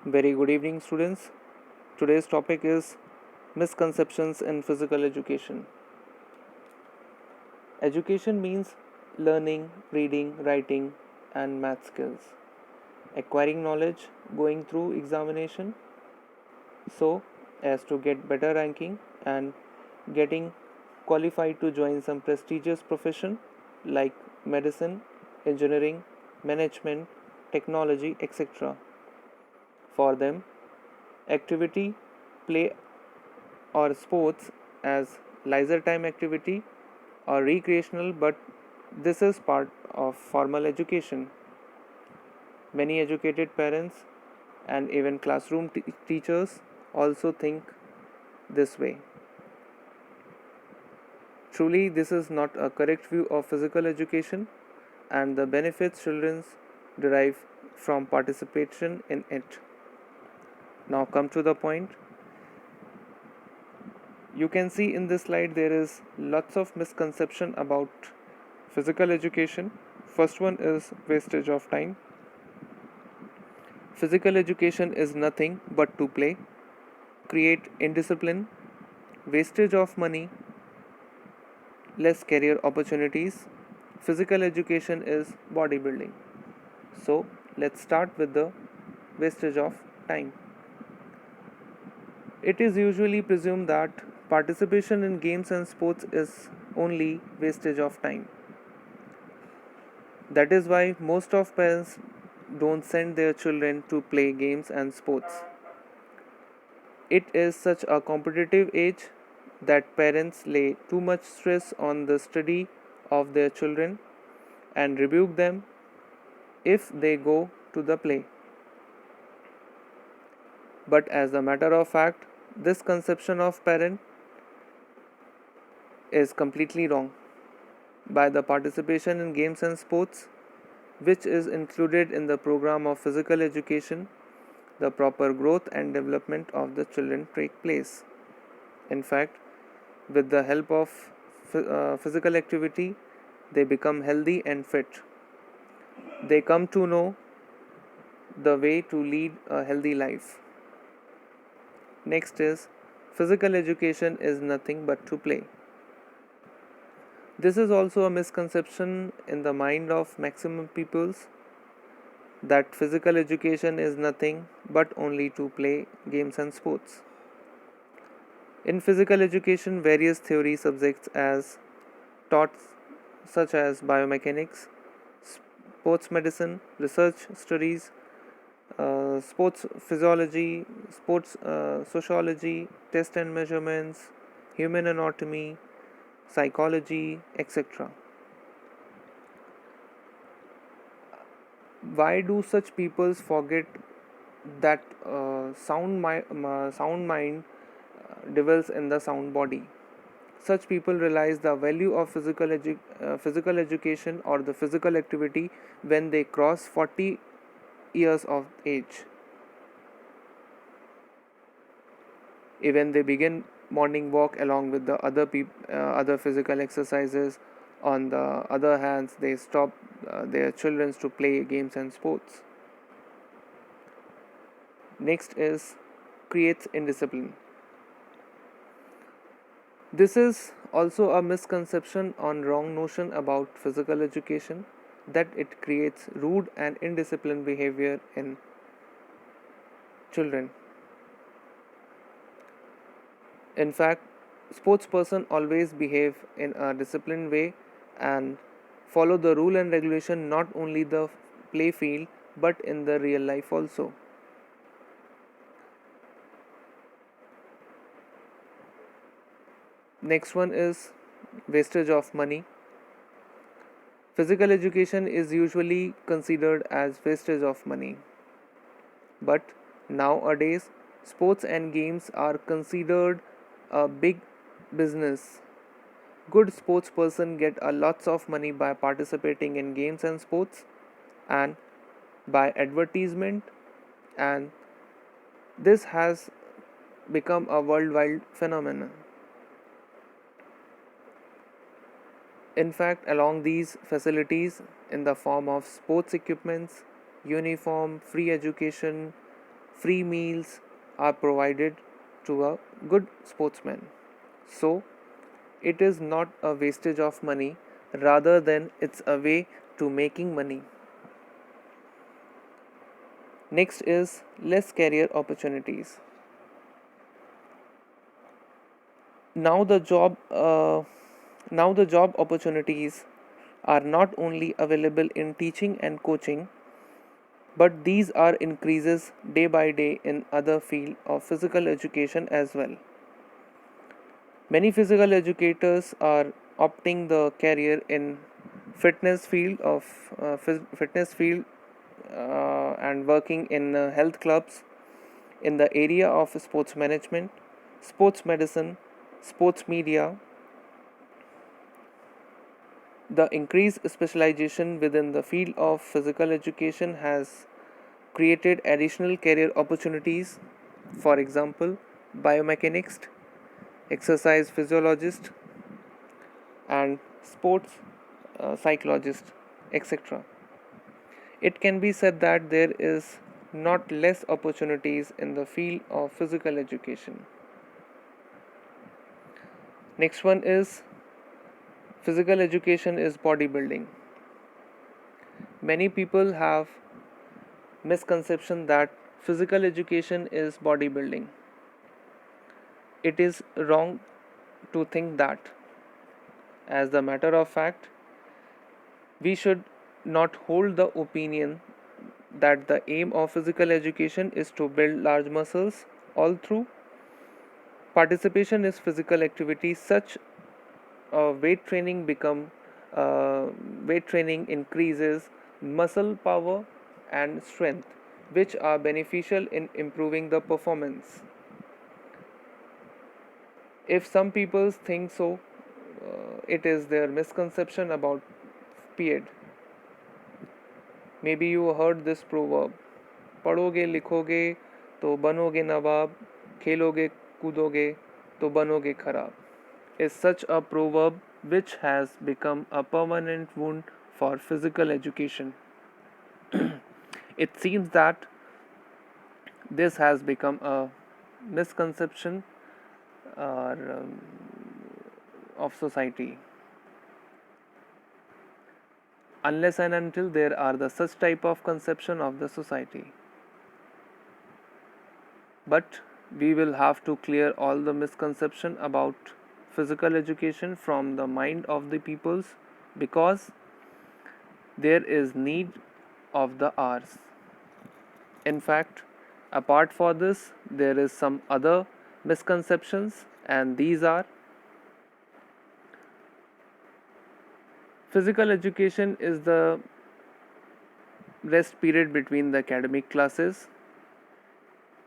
Very good evening, students. Today's topic is misconceptions in physical education. Education means learning, reading, writing, and math skills, acquiring knowledge, going through examination so as to get better ranking and getting qualified to join some prestigious profession like medicine, engineering, management, technology, etc. For them, activity, play, or sports as leisure time activity or recreational, but this is part of formal education. Many educated parents and even classroom teachers also think this way. Truly, this is not a correct view of physical education and the benefits children derive from participation in it. Now, come to the point. You can see in this slide there is lots of misconception about physical education. First one is wastage of time. Physical education is nothing but to play, create indiscipline, wastage of money, less career opportunities. Physical education is bodybuilding. So let's start with the wastage of time. It is usually presumed that participation in games and sports is only wastage of time. That is why most of parents don't send their children to play games and sports. It is such a competitive age that parents lay too much stress on the study of their children and rebuke them if they go to the play. But as a matter of fact, this conception of parent is completely wrong. By the participation in games and sports, which is included in the program of physical education, the proper growth and development of the children take place. In fact, with the help of physical activity, they become healthy and fit. They come to know the way to lead a healthy life. Next is physical education is nothing but to play. This is also a misconception in the mind of maximum peoples that physical education is nothing but only to play games and sports. In physical education, various theory subjects as taught such as biomechanics, sports medicine, research studies, sports physiology, sports sociology, test and measurements, human anatomy, psychology, etc. Why do such peoples forget that sound mind dwells in the sound body? Such people realize the value of physical education or the physical activity when they cross 40 years of age. Even they begin morning walk along with the other physical exercises. On the other hands, they stop their children to play games and sports. Next is creates indiscipline. This is also a misconception on wrong notion about physical education that it creates rude and indisciplined behavior in children. In fact, sportsperson always behave in a disciplined way and follow the rule and regulation not only the play field but in the real life also. Next one is wastage of money. Physical education is usually considered as wastage of money. But nowadays, sports and games are considered a big business. Good sports person get a lots of money by participating in games and sports and by advertisement, and this has become a worldwide phenomenon. In fact, along these facilities in the form of sports equipments, uniform, free education, free meals are provided to a good sportsman. So, it is not a wastage of money, rather than it's a way to making money. Next is less career opportunities. Now the job now the job opportunities are not only available in teaching and coaching, but these are increases day by day in other field of physical education as well. Many physical educators are opting the career in fitness field of fitness field and working in health clubs in the area of sports management, sports medicine, sports media. The increased specialization within the field of physical education has created additional career opportunities. For example, biomechanics, exercise physiologist, and sports psychologist, etc. It can be said that there is not less opportunities in the field of physical education. Next one is physical education is bodybuilding. Many people have misconception that physical education is bodybuilding. It is wrong to think that. As a matter of fact, we should not hold the opinion that the aim of physical education is to build large muscles all through. Participation is physical activity such weight training become weight training increases muscle power and strength, which are beneficial in improving the performance. If some people think so, it is their misconception about PED. Maybe you heard this proverb: पढ़ोगे लिखोगे तो बनोगे नवाब, खेलोगे कूदोगे तो बनोगे खराब, is such a proverb which has become a permanent wound for physical education. It seems that this has become a misconception of society. Unless and until there are the such type of conception of the society. But we will have to clear all the misconception about physical education from the mind of the peoples, because there is need of the hours. In fact, apart for this, there is some other misconceptions, and these are: physical education is the rest period between the academic classes.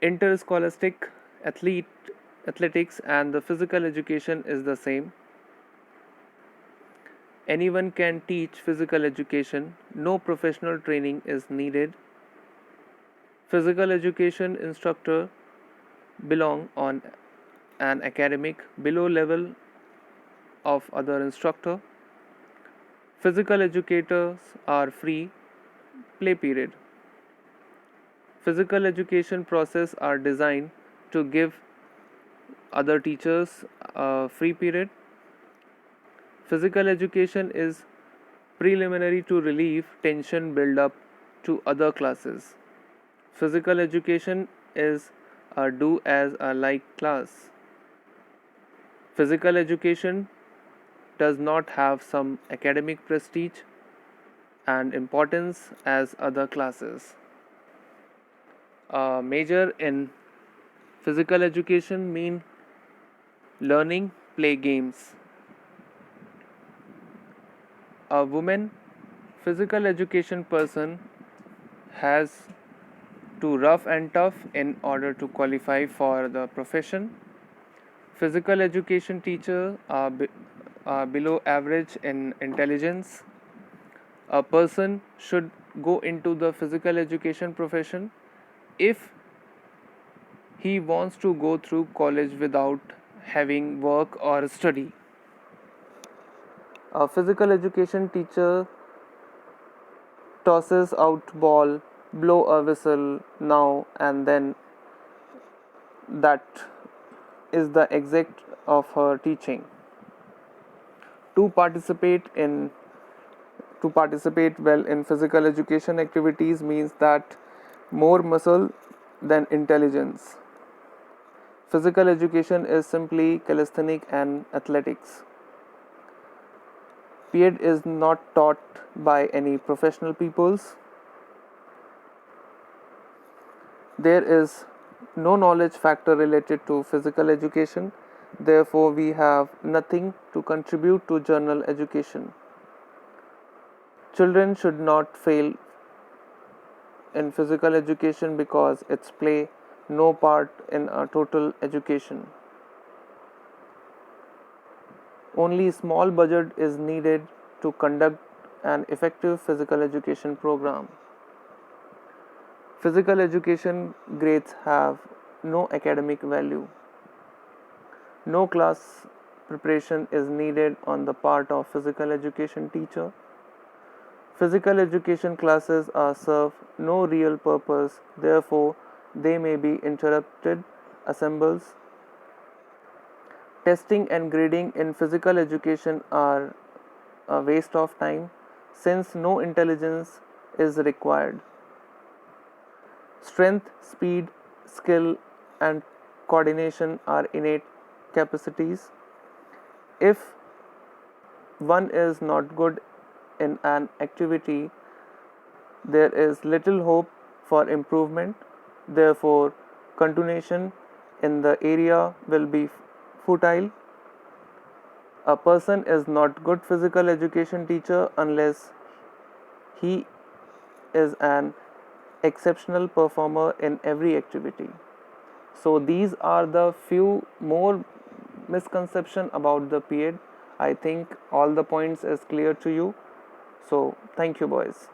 Interscholastic athletics and the physical education is the same. Anyone can teach physical education. No professional training is needed. Physical education instructor belong on an academic below level of other instructor. Physical educators are free play period. Physical education process are designed to give other teachers a free period. Physical education is preliminary to relieve tension build up to other classes. Physical education is a do as a like class. Physical education does not have some academic prestige and importance as other classes. A major in physical education mean learning play games. A woman physical education person has to rough and tough in order to qualify for the profession. Physical education teachers are below average in intelligence. A person should go into the physical education profession if he wants to go through college without having work or study. A physical education teacher tosses out ball, blow a whistle now and then that is the exact of her teaching. To participate in to participate well in physical education activities means that more muscle than intelligence. Physical education is simply calisthenics and athletics. PED is not taught by any professional peoples. There is no knowledge factor related to physical education. Therefore, we have nothing to contribute to general education. Children should not fail in physical education because it's play no part in a total education. Only small budget is needed to conduct an effective physical education program. Physical education grades have no academic value. No class preparation is needed on the part of physical education teacher. Physical education classes are serve no real purpose, therefore they may be interrupted assembles. Testing and grading in physical education are a waste of time since no intelligence is required. Strength, speed, skill, and coordination are innate capacities. If one is not good in an activity, there is little hope for improvement. Therefore, continuation in the area will be futile. A person is not good physical education teacher unless he is an exceptional performer in every activity. So these are the few more misconception about the PED. I think all the points is clear to you. So thank you boys.